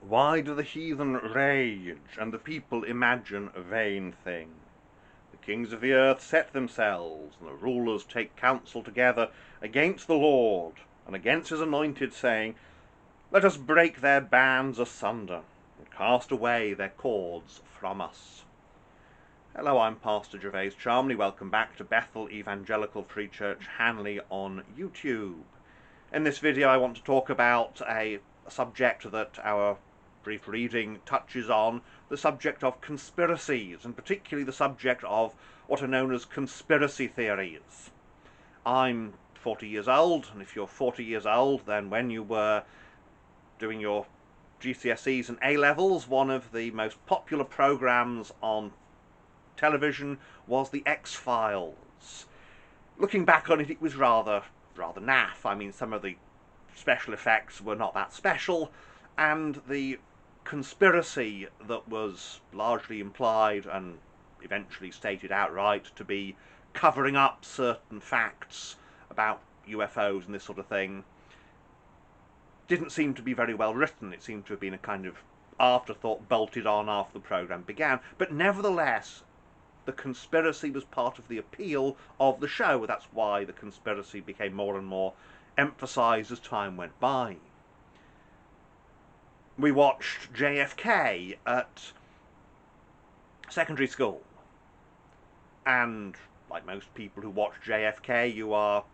Why do the heathen rage, and the people imagine a vain thing? The kings of the earth set themselves, and the rulers take counsel together against the Lord, and against his anointed, saying, Let us break their bands asunder, and cast away their cords from us. Hello, I'm Pastor Gervais Charmley. Welcome back to Bethel Evangelical Free Church, Hanley on YouTube. In this video I want to talk about a subject that our brief reading touches on, the subject of conspiracies, and particularly the subject of what are known as conspiracy theories. I'm 40 years old, and if you're 40 years old, then when you were doing your GCSEs and A-levels, one of the most popular programs on television was The X-Files. Looking back on it, it was rather naff. I mean, some of the special effects were not that special, and the conspiracy that was largely implied and eventually stated outright to be covering up certain facts about UFOs and this sort of thing didn't seem to be very well written. It seemed to have been a kind of afterthought bolted on after the programme began. But nevertheless, the conspiracy was part of the appeal of the show. That's why the conspiracy became more and more emphasised as time went by. We watched JFK at secondary school, and like most people who watch JFK, you are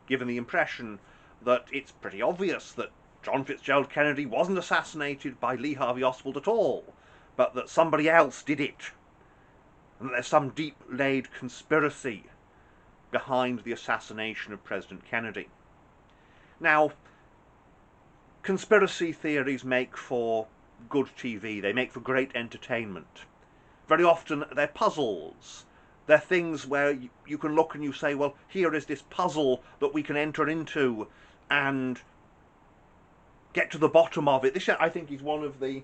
given the impression that it's pretty obvious that John Fitzgerald Kennedy wasn't assassinated by Lee Harvey Oswald at all, but that somebody else did it, and that there's some deep-laid conspiracy behind the assassination of President Kennedy. Now, conspiracy theories make for good TV. They make for great entertainment. Very often they're puzzles. They're things where you can look and you say, well, here is this puzzle that we can enter into and get to the bottom of it. This, I think, is one of the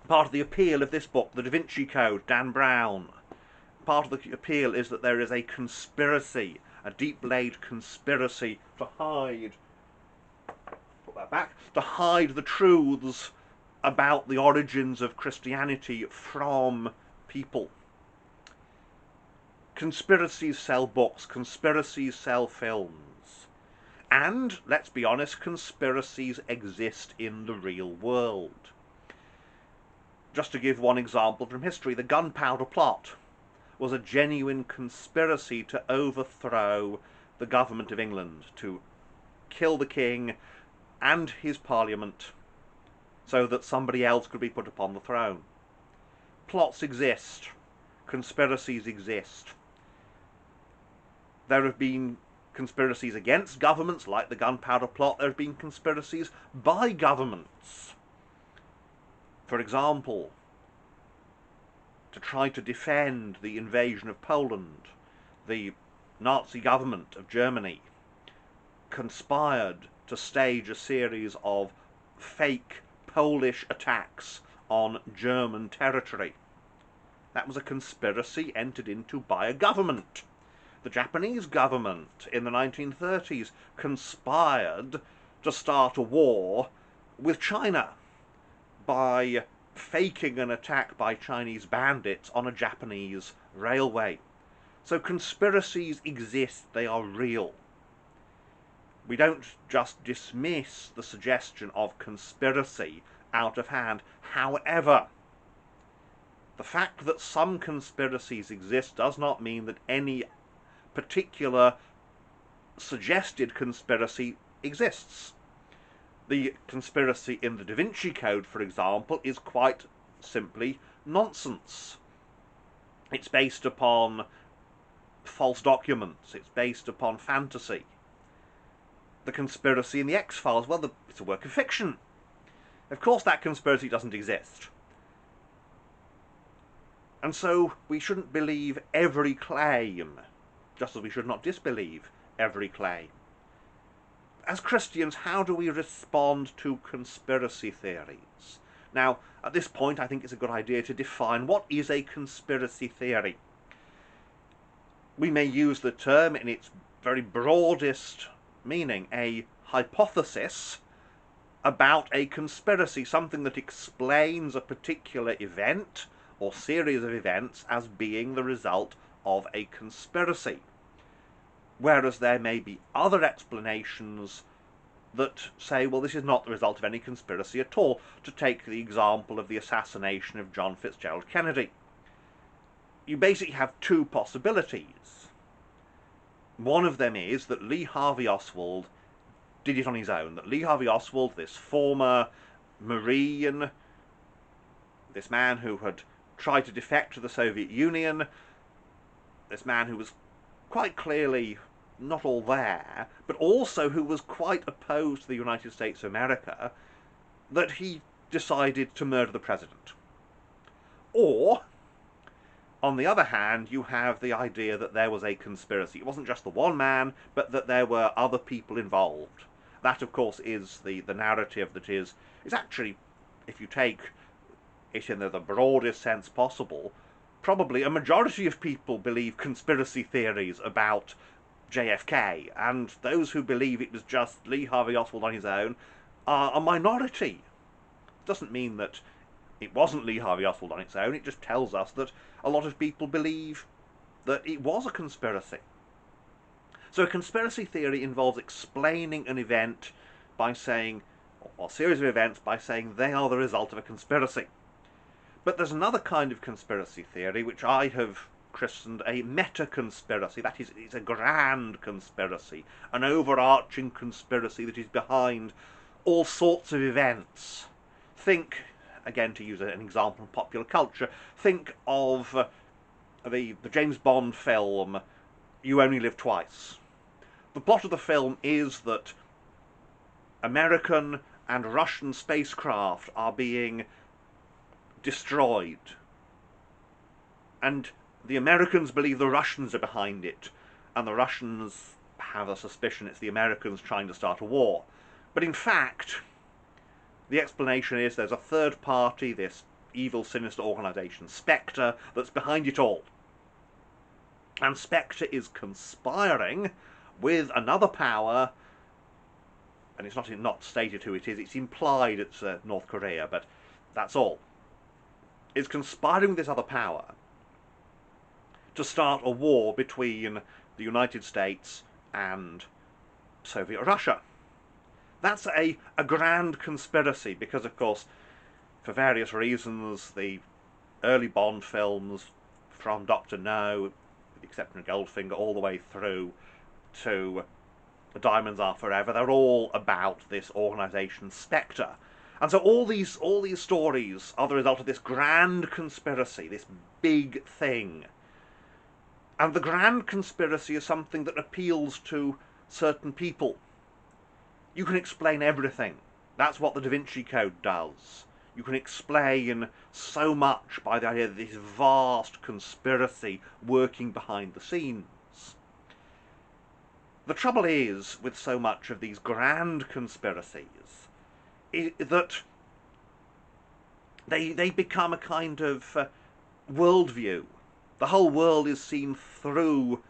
part of the appeal of this book, The Da Vinci Code, Dan Brown. Part of the appeal is that there is a conspiracy, a deep-laid conspiracy to hide to hide the truths about the origins of Christianity from people. Conspiracies sell books, conspiracies sell films, and, let's be honest, conspiracies exist in the real world. Just to give one example from history, the Gunpowder Plot was a genuine conspiracy to overthrow the government of England, to kill the king and his parliament so that somebody else could be put upon the throne. Plots exist. Conspiracies exist. There have been conspiracies against governments, like the Gunpowder Plot. There have been conspiracies by governments. For example, to try to defend the invasion of Poland, the Nazi government of Germany conspired to stage a series of fake Polish attacks on German territory. That was a conspiracy entered into by a government. The Japanese government in the 1930s conspired to start a war with China by faking an attack by Chinese bandits on a Japanese railway. So conspiracies exist, they are real. We don't just dismiss the suggestion of conspiracy out of hand. However, the fact that some conspiracies exist does not mean that any particular suggested conspiracy exists. The conspiracy in the Da Vinci Code, for example, is quite simply nonsense. It's based upon false documents. It's based upon fantasy. The conspiracy in the X-Files, well, it's a work of fiction. Of course that conspiracy doesn't exist. And so we shouldn't believe every claim, just as we should not disbelieve every claim. As Christians, how do we respond to conspiracy theories? Now, at this point, I think it's a good idea to define what is a conspiracy theory. We may use the term in its very broadest meaning, a hypothesis about a conspiracy, something that explains a particular event or series of events as being the result of a conspiracy. Whereas there may be other explanations that say, well, this is not the result of any conspiracy at all. To take the example of the assassination of John Fitzgerald Kennedy. You basically have two possibilities. One of them is that Lee Harvey Oswald did it on his own, that Lee Harvey Oswald, this former Marine, this man who had tried to defect to the Soviet Union, this man who was quite clearly not all there, but also who was quite opposed to the United States of America, that he decided to murder the president. Or, on the other hand, you have the idea that there was a conspiracy. It wasn't just the one man, but that there were other people involved. That, of course, is the narrative that is actually, if you take it in the broadest sense possible, probably a majority of people believe conspiracy theories about JFK, and those who believe it was just Lee Harvey Oswald on his own are a minority. It doesn't mean that it wasn't Lee Harvey Oswald on its own, it just tells us that a lot of people believe that it was a conspiracy. So a conspiracy theory involves explaining an event by saying, or a series of events by saying they are the result of a conspiracy. But there's another kind of conspiracy theory which I have christened a meta-conspiracy. That is, it's a grand conspiracy, an overarching conspiracy that is behind all sorts of events. Think, again to use an example in popular culture, think of the James Bond film You Only Live Twice. The plot of the film is that American and Russian spacecraft are being destroyed, and the Americans believe the Russians are behind it, and the Russians have a suspicion it's the Americans trying to start a war. But in fact, the explanation is there's a third party, this evil, sinister organisation, Spectre, that's behind it all. And Spectre is conspiring with another power, and it's not stated who it is, it's implied it's North Korea, but that's all. It's conspiring with this other power to start a war between the United States and Soviet Russia. That's a grand conspiracy, because of course, for various reasons, the early Bond films, from Dr. No, with the exception of Goldfinger, all the way through to Diamonds Are Forever, they're all about this organisation Spectre. And so all these stories are the result of this grand conspiracy, this big thing. And the grand conspiracy is something that appeals to certain people. You can explain everything. That's what the Da Vinci Code does. You can explain so much by the idea of this vast conspiracy working behind the scenes. The trouble is, with so much of these grand conspiracies, that they become a kind of worldview. The whole world is seen through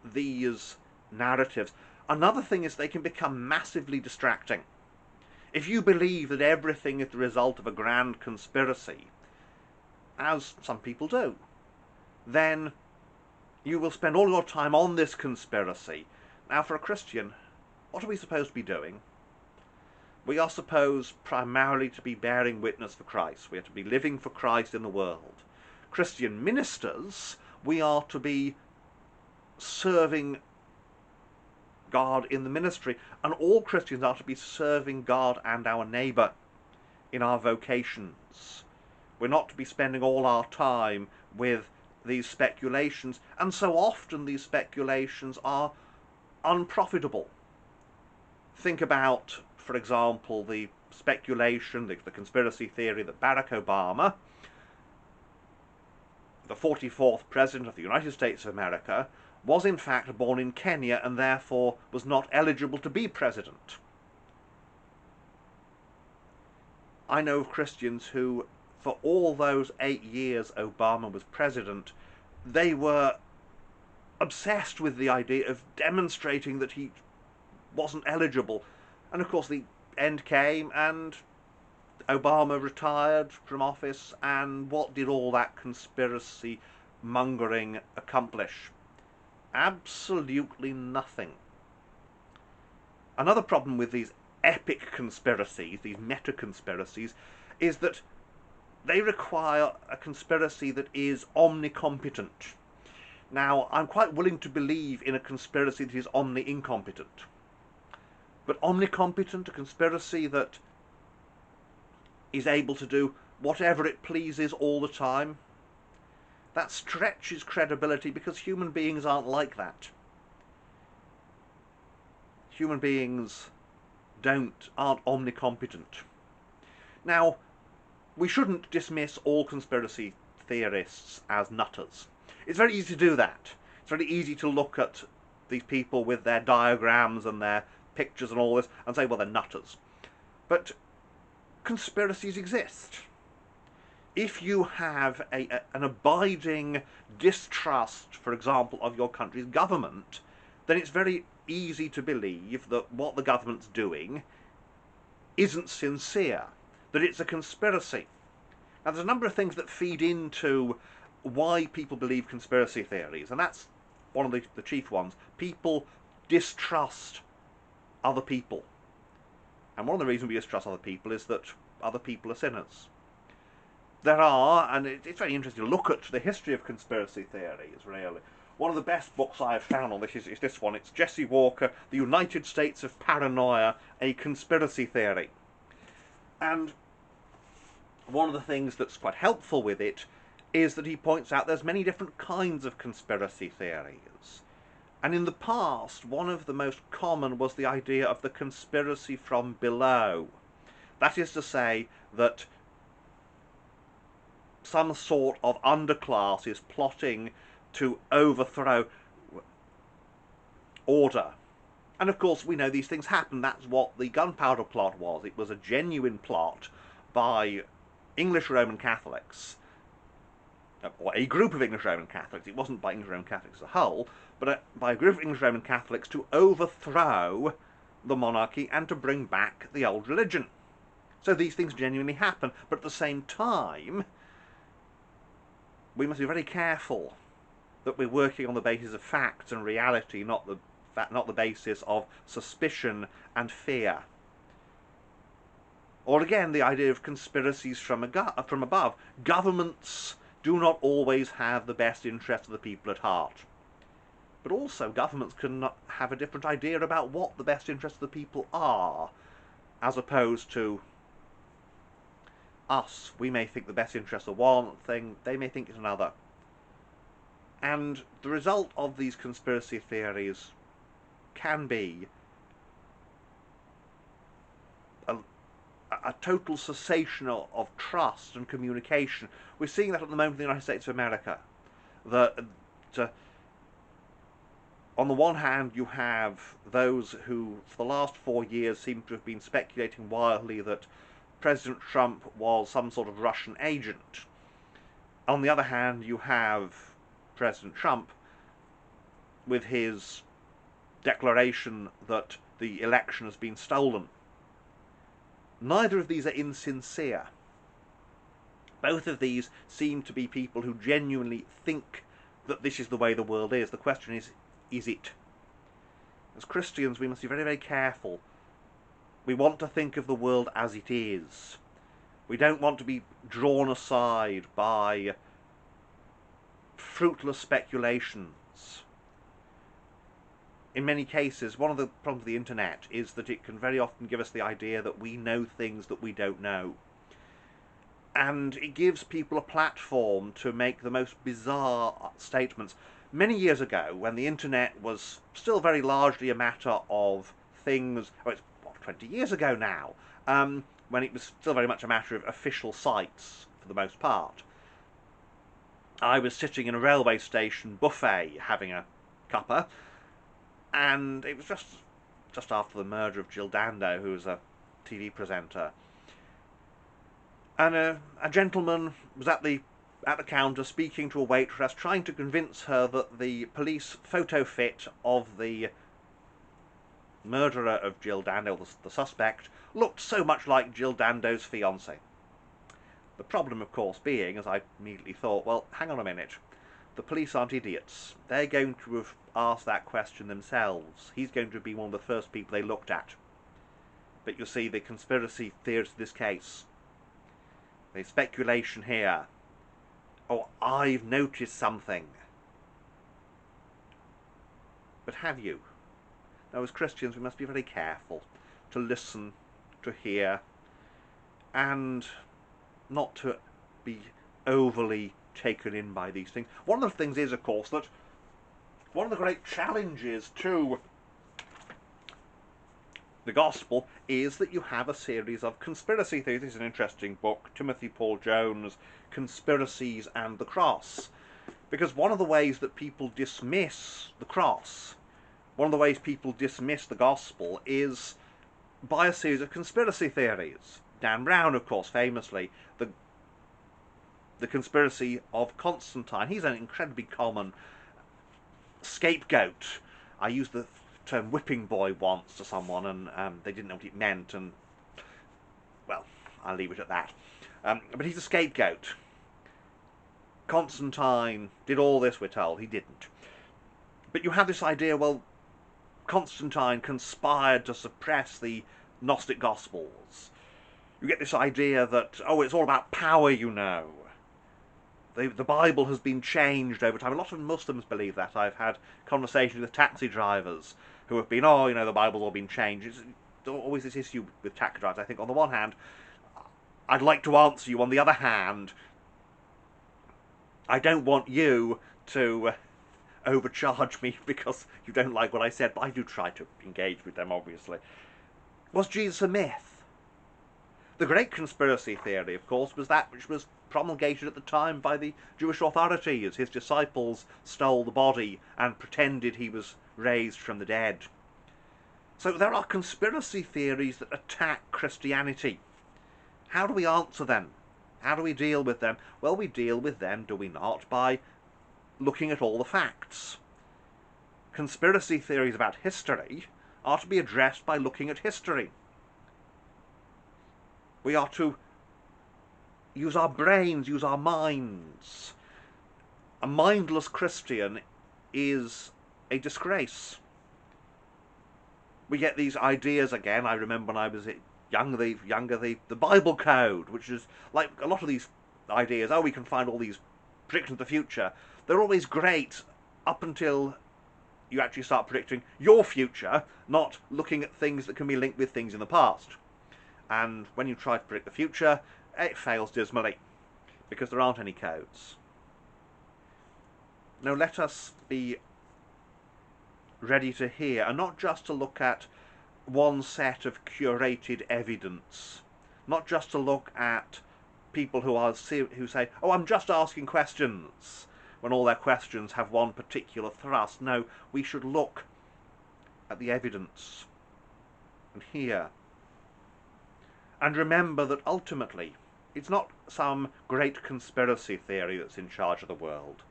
these narratives. Another thing is they can become massively distracting. If you believe that everything is the result of a grand conspiracy, as some people do, then you will spend all your time on this conspiracy. Now, for a Christian, what are we supposed to be doing? We are supposed primarily to be bearing witness for Christ. We are to be living for Christ in the world. Christian ministers, we are to be serving God in the ministry, and all Christians are to be serving God and our neighbour in our vocations. We're not to be spending all our time with these speculations, and so often these speculations are unprofitable. Think about, for example, the speculation, the conspiracy theory that Barack Obama, the 44th President of the United States of America, was in fact born in Kenya and therefore was not eligible to be president. I know of Christians who, for all those 8 years Obama was president, they were obsessed with the idea of demonstrating that he wasn't eligible. And of course the end came and Obama retired from office, and what did all that conspiracy mongering accomplish? Absolutely nothing. Another problem with these epic conspiracies, these meta-conspiracies, is that they require a conspiracy that is omnicompetent. Now, I'm quite willing to believe in a conspiracy that is omni-incompetent. But omnicompetent, a conspiracy that is able to do whatever it pleases all the time, that stretches credibility, because human beings aren't like that. Human beings aren't omnicompetent. Now, we shouldn't dismiss all conspiracy theorists as nutters. It's very easy to do that. It's very easy to look at these people with their diagrams and their pictures and all this and say, well, they're nutters. But conspiracies exist. If you have an abiding distrust, for example, of your country's government, then it's very easy to believe that what the government's doing isn't sincere, that it's a conspiracy. Now, there's a number of things that feed into why people believe conspiracy theories, and that's one of the chief ones. People distrust other people. And one of the reasons we distrust other people is that other people are sinners. There are, and it's very interesting to look at the history of conspiracy theories, really. One of the best books I have found on this is this one. It's Jesse Walker, The United States of Paranoia, A Conspiracy Theory. And one of the things that's quite helpful with it is that he points out there's many different kinds of conspiracy theories. And in the past, one of the most common was the idea of the conspiracy from below. That is to say that some sort of underclass is plotting to overthrow order. And of course, we know these things happen. That's what the gunpowder plot was. It was a genuine plot by English Roman Catholics, or a group of English Roman Catholics. It wasn't by English Roman Catholics as a whole, but by a group of English Roman Catholics to overthrow the monarchy and to bring back the old religion. So these things genuinely happen, but at the same time, we must be very careful that we're working on the basis of facts and reality, not the basis of suspicion and fear. Or again, the idea of conspiracies from above. Governments do not always have the best interest of the people at heart. But also, governments can have a different idea about what the best interests of the people are, as opposed to us. We may think the best interest of one thing, they may think it's another. And the result of these conspiracy theories can be a total cessation of trust and communication. We're seeing that at the moment in the United States of America. On the one hand, you have those who, for the last 4 years, seem to have been speculating wildly that President Trump was some sort of Russian agent. On the other hand, you have President Trump with his declaration that the election has been stolen. Neither of these are insincere. Both of these seem to be people who genuinely think that this is the way the world is. The question is it? As Christians, we must be very, very careful. We want to think of the world as it is. We don't want to be drawn aside by fruitless speculations. In many cases, one of the problems of the internet is that it can very often give us the idea that we know things that we don't know. And it gives people a platform to make the most bizarre statements. Many years ago, when the internet was still very largely a matter of things, it's 20 years ago now, when it was still very much a matter of official sites for the most part, I was sitting in a railway station buffet having a cuppa, and it was just after the murder of Jill Dando, who was a TV presenter. And a gentleman was at the counter speaking to a waitress, trying to convince her that the police photo fit of the murderer of Jill Dando, the suspect, looked so much like Jill Dando's fiancée. The problem, of course, being, as I immediately thought, well, hang on a minute. The police aren't idiots. They're going to have asked that question themselves. He's going to be one of the first people they looked at. But you see, the conspiracy theories of this case, the speculation here, oh, I've noticed something. But have you? Now, as Christians, we must be very careful to listen, to hear, and not to be overly taken in by these things. One of the things is, of course, that one of the great challenges to the gospel is that you have a series of conspiracy theories. This is an interesting book, Timothy Paul Jones, Conspiracies and the Cross. Because one of the ways that people dismiss the cross, one of the ways people dismiss the gospel, is by a series of conspiracy theories. Dan Brown, of course, famously, the conspiracy of Constantine. He's an incredibly common scapegoat. I used the term whipping boy once to someone, and they didn't know what it meant, and, well, I'll leave it at that. But he's a scapegoat. Constantine did all this, we're told. He didn't. But you have this idea, well, Constantine conspired to suppress the Gnostic Gospels. You get this idea that, oh, it's all about power, you know. The Bible has been changed over time. A lot of Muslims believe that. I've had conversations with taxi drivers who have been, oh, you know, the Bible's all been changed. It's always this issue with taxi drivers. I think, on the one hand, I'd like to answer you. On the other hand, I don't want you to overcharge me because you don't like what I said, but I do try to engage with them, obviously. Was Jesus a myth? The great conspiracy theory, of course, was that which was promulgated at the time by the Jewish authorities. His disciples stole the body and pretended he was raised from the dead. So there are conspiracy theories that attack Christianity. How do we answer them? How do we deal with them? Well, we deal with them, do we not, by looking at all the facts. Conspiracy theories about history are to be addressed by looking at history. We are to use our brains, use our minds. A mindless Christian is a disgrace. We get these ideas again. I remember when I was younger, the Bible Code, which is like a lot of these ideas. Oh, we can find all these predictions of the future. They're always great up until you actually start predicting your future, not looking at things that can be linked with things in the past. And when you try to predict the future, it fails dismally, because there aren't any codes. Now let us be ready to hear, and not just to look at one set of curated evidence, not just to look at people who say, oh, I'm just asking questions, when all their questions have one particular thrust. No, we should look at the evidence and hear. And remember that ultimately, it's not some great conspiracy theory that's in charge of the world.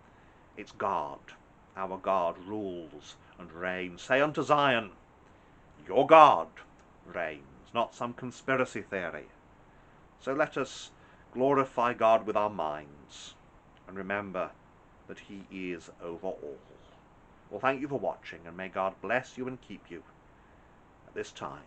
It's God. Our God rules and reigns. Say unto Zion, your God reigns, not some conspiracy theory. So let us glorify God with our minds and remember that He is over all. Well, thank you for watching, and may God bless you and keep you at this time.